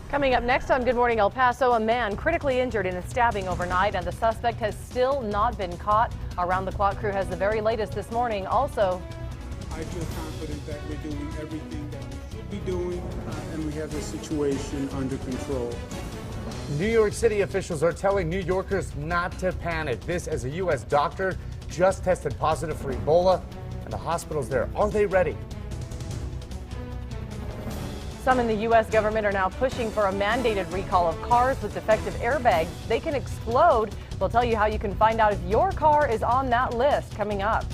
Coming up next on Good Morning El Paso, a man critically injured in a stabbing overnight, and the suspect has still not been caught. Our round-the-clock crew has the very latest this morning. Also, I feel confident that we're doing everything that we should be doing, and we have the situation under control. New York City officials are telling New Yorkers not to panic. This as a U.S. doctor just tested positive for Ebola, and the hospitals there, are they ready? some in the U.S. government are now pushing for a mandated recall of cars with defective airbags. They can explode. We'll tell you how you can find out if your car is on that list coming up.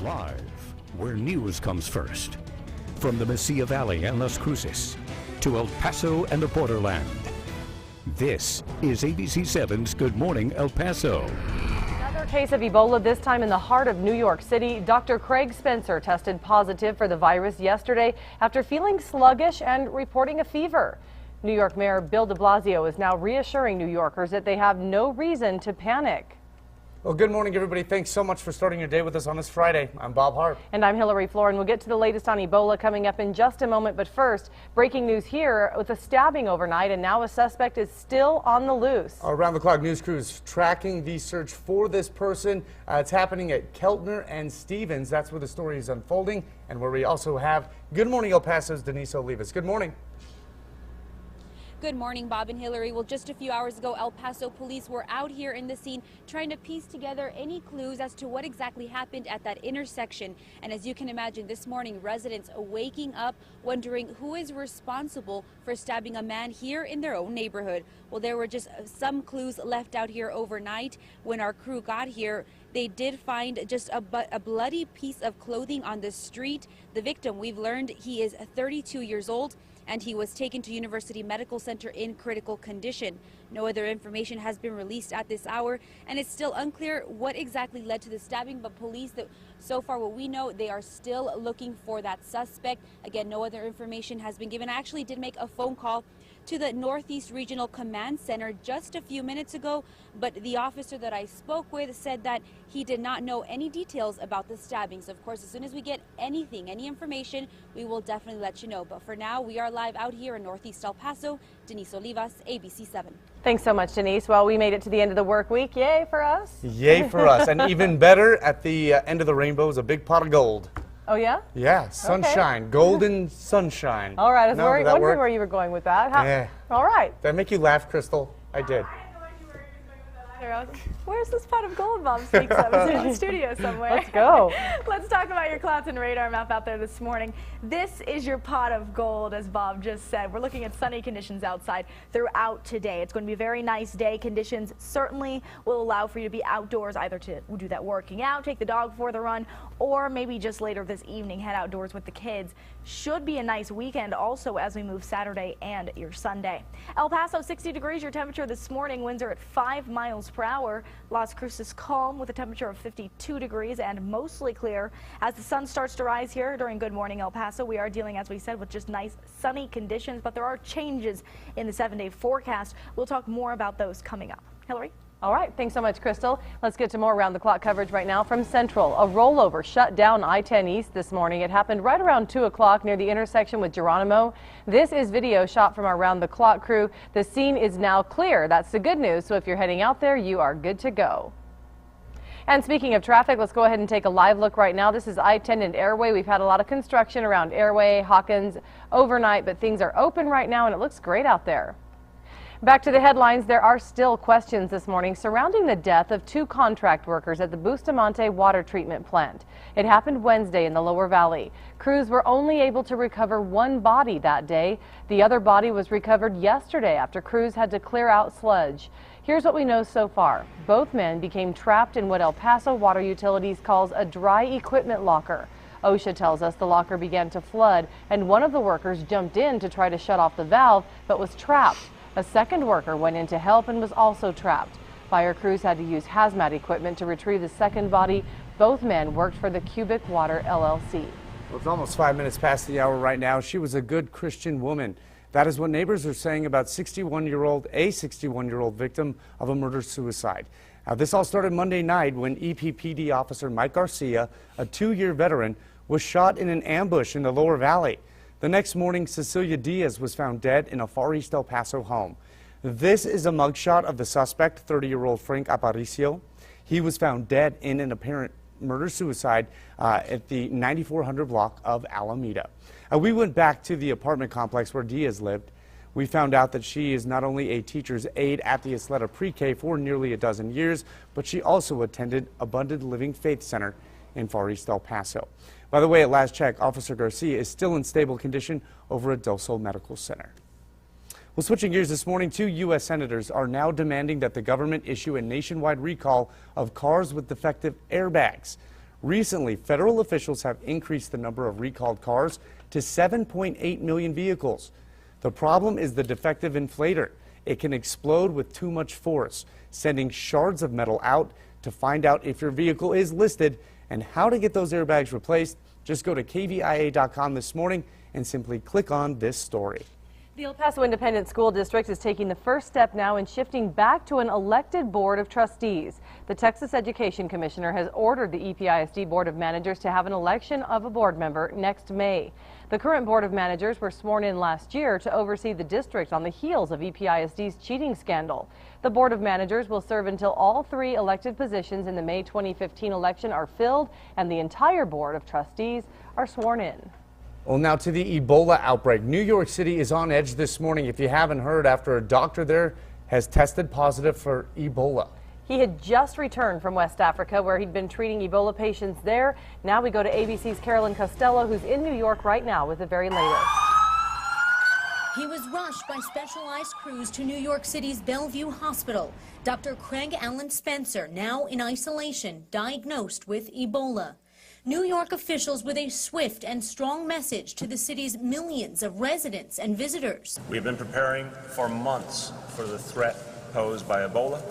Live, where news comes first. From the Mesilla Valley and Las Cruces to El Paso and the borderland. This is ABC7's Good Morning El Paso. Another case of Ebola, this time in the heart of New York City. Dr. Craig Spencer tested positive for the virus yesterday after feeling sluggish and reporting a fever. New York Mayor Bill de Blasio is now reassuring New Yorkers that they have no reason to panic. Well, good morning, everybody. Thanks so much for starting your day with us on this Friday. I'm Bob Harp. And I'm Hillary Floren. We'll get to the latest on Ebola coming up in just a moment. But first, breaking news here with a stabbing overnight, and now a suspect is still on the loose. Our round-the-clock news crew is tracking the search for this person. It's happening at Keltner and Stevens. That's where the story is unfolding, and where we also have Good Morning El Paso's Denise Olivas. Good morning. Good morning, Bob and Hillary. Well, just a few hours ago, El Paso police were out here in the scene trying to piece together any clues as to what exactly happened at that intersection. And as you can imagine, this morning, residents are waking up wondering who is responsible for stabbing a man here in their own neighborhood. Well, there were just some clues left out here overnight. When our crew got here, they did find just a bloody piece of clothing on the street. The victim, we've learned, he is 32 years old, and he was taken to University Medical Center in critical condition. No other information has been released at this hour, and it's still unclear what exactly led to the stabbing, but police, so far what we know, they are still looking for that suspect. Again, no other information has been given. I actually did make a phone call to the Northeast Regional Command Center just a few minutes ago, but the officer that I spoke with said that he did not know any details about the stabbings. Of course, as soon as we get anything, any information, we will definitely let you know. But for now, we are live out here in Northeast El Paso. Denise Olivas, ABC7. Thanks so much, Denise. Well, we made it to the end of the work week. Yay for us. Yay for us. And even better, at the end of the rainbow is a big pot of gold. Oh, yeah? Yeah, sunshine, okay. Golden sunshine. All right, I was wondering where you were going with that. Yeah. All right. Did that make you laugh, Crystal? I did. Where's this pot of gold Bob speaks of? Is it in the studio somewhere? Let's go. Let's talk about your clouds and radar map out there this morning. This is your pot of gold, as Bob just said. We're looking at sunny conditions outside throughout today. It's going to be a very nice day. Conditions certainly will allow for you to be outdoors, either to do that working out, take the dog for the run, or maybe just later this evening head outdoors with the kids. Should be a nice weekend also as we move Saturday and your Sunday. El Paso, 60 degrees your temperature this morning. Winds are at 5 miles per hour. Las Cruces calm with a temperature of 52 degrees and mostly clear. As the sun starts to rise here during Good Morning El Paso, we are dealing, as we said, with just nice sunny conditions, but there are changes in the 7-day forecast. We'll talk more about those coming up. Hillary? All right, thanks so much, Crystal. Let's get to more around-the-clock coverage right now from Central. A rollover shut down I-10 East this morning. It happened right around 2 o'clock near the intersection with Geronimo. This is video shot from our round-the-clock crew. The scene is now clear. That's the good news, so if you're heading out there, you are good to go. And speaking of traffic, let's go ahead and take a live look right now. This is I-10 and Airway. We've had a lot of construction around Airway, Hawkins overnight, but things are open right now, and it looks great out there. Back to the headlines. There are still questions this morning surrounding the death of 2 contract workers at the Bustamante water treatment plant. It happened Wednesday in the Lower Valley. Crews were only able to recover 1 body that day. The other body was recovered yesterday after crews had to clear out sludge. Here's what we know so far. Both men became trapped in what El Paso Water Utilities calls a dry equipment locker. OSHA tells us the locker began to flood, and one of the workers jumped in to try to shut off the valve, but was trapped. A second worker went in to help and was also trapped. Fire crews had to use hazmat equipment to retrieve the second body. Both men worked for the Cubic Water LLC. Well, it's almost 5 minutes past the hour right now. She was a good Christian woman. That is what neighbors are saying about a 61-year-old victim of a murder-suicide. Now, this all started Monday night when EPPD officer Mike Garcia, a 2-year veteran, was shot in an ambush in the Lower Valley. The next morning, Cecilia Diaz was found dead in a Far East El Paso home. This is a mugshot of the suspect, 30-year-old Frank Aparicio. He was found dead in an apparent murder-suicide at the 9400 block of Alameda. We went back to the apartment complex where Diaz lived. We found out that she is not only a teacher's aide at the Isleta Pre-K for nearly a dozen years, but she also attended Abundant Living Faith Center in Far East El Paso. By the way, at last check, Officer Garcia is still in stable condition over at Del Sol Medical Center. Well, switching gears this morning, 2 U.S. senators are now demanding that the government issue a nationwide recall of cars with defective airbags. Recently, federal officials have increased the number of recalled cars to 7.8 million vehicles. The problem is the defective inflator. It can explode with too much force, sending shards of metal out. To find out if your vehicle is listed and how to get those airbags replaced, just go to KVIA.com this morning and simply click on this story. The El Paso Independent School District is taking the first step now in shifting back to an elected board of trustees. The Texas Education Commissioner has ordered the EPUSD Board of Managers to have an election of a board member next May. The current Board of Managers were sworn in last year to oversee the district on the heels of EPUSD's cheating scandal. The Board of Managers will serve until all 3 elected positions in the May 2015 election are filled and the entire Board of Trustees are sworn in. Well, now to the Ebola outbreak. New York City is on edge this morning, if you haven't heard, after a doctor there has tested positive for Ebola. He had just returned from West Africa, where he'd been treating Ebola patients there. Now we go to ABC's Carolyn Costello, who's in New York right now with the very latest. He was rushed by specialized crews to New York City's Bellevue Hospital. Dr. Craig Allen Spencer, now in isolation, diagnosed with Ebola. New York officials with a swift and strong message to the city's millions of residents and visitors. We've been preparing for months for the threat posed by Ebola.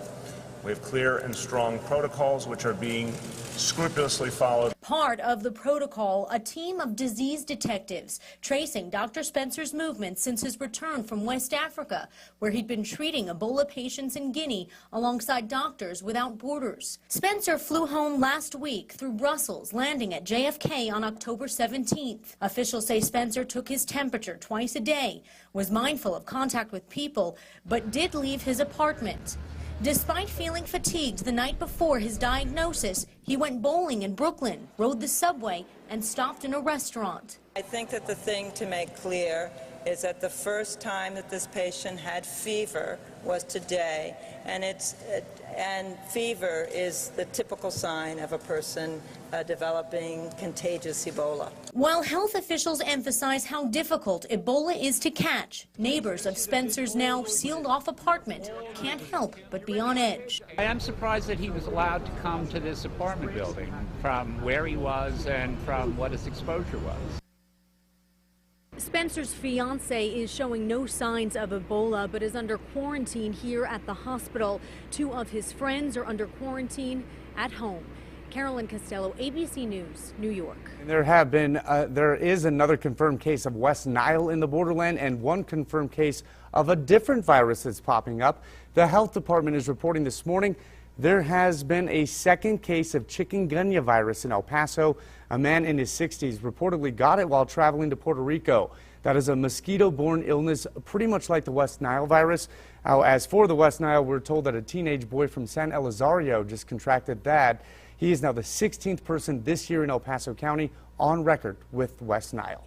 We have clear and strong protocols which are being scrupulously followed. Part of the protocol, a team of disease detectives tracing Dr. Spencer's movements since his return from West Africa, where he'd been treating Ebola patients in Guinea alongside Doctors Without Borders. Spencer flew home last week through Brussels, landing at JFK on October 17th. Officials say Spencer took his temperature twice a day, was mindful of contact with people, but did leave his apartment. Despite feeling fatigued the night before his diagnosis, he went bowling in Brooklyn, rode the subway, and stopped in a restaurant. I think that the thing to make clear is that the first time that this patient had fever was today, and fever is the typical sign of a person developing contagious Ebola. While health officials emphasize how difficult Ebola is to catch, neighbors of Spencer's now sealed-off apartment can't help but be on edge. I am surprised that he was allowed to come to this apartment building from where he was and from what his exposure was. Spencer's fiance is showing no signs of Ebola, but is under quarantine here at the hospital. 2 of his friends are under quarantine at home. Carolyn Costello, ABC News, New York. And there is another confirmed case of West Nile in the borderland, and 1 confirmed case of a different virus that's popping up. The health department is reporting this morning there has been a 2nd case of chikungunya virus in El Paso. A man in his 60s reportedly got it while traveling to Puerto Rico. That is a mosquito-borne illness, pretty much like the West Nile virus. As for the West Nile, we're told that a teenage boy from San Elizario just contracted that. He is now the 16th person this year in El Paso County on record with West Nile.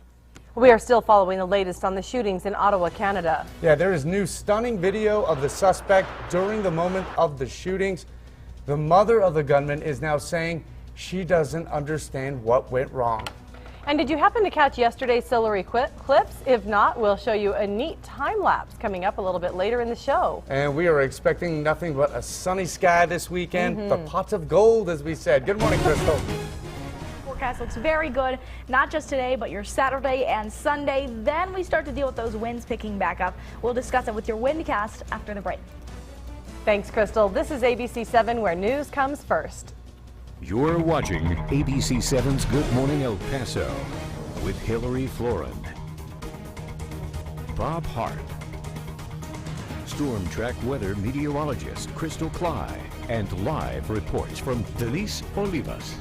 We are still following the latest on the shootings in Ottawa, Canada. Yeah, there is new stunning video of the suspect during the moment of the shootings. The mother of the gunman is now saying she doesn't understand what went wrong. And did you happen to catch yesterday's Hillary clips? If not, we'll show you a neat time lapse coming up a little bit later in the show. And we are expecting nothing but a sunny sky this weekend. The pot of gold, as we said. Good morning, Crystal. Forecast looks very good, not just today, but your Saturday and Sunday. Then we start to deal with those winds picking back up. We'll discuss it with your Windcast after the break. Thanks, Crystal. This is ABC 7, where news comes first. You're watching ABC 7's Good Morning El Paso with Hillary Floren, Bob Harp, Storm Track weather meteorologist Crystal Cly, and live reports from Denise Olivas.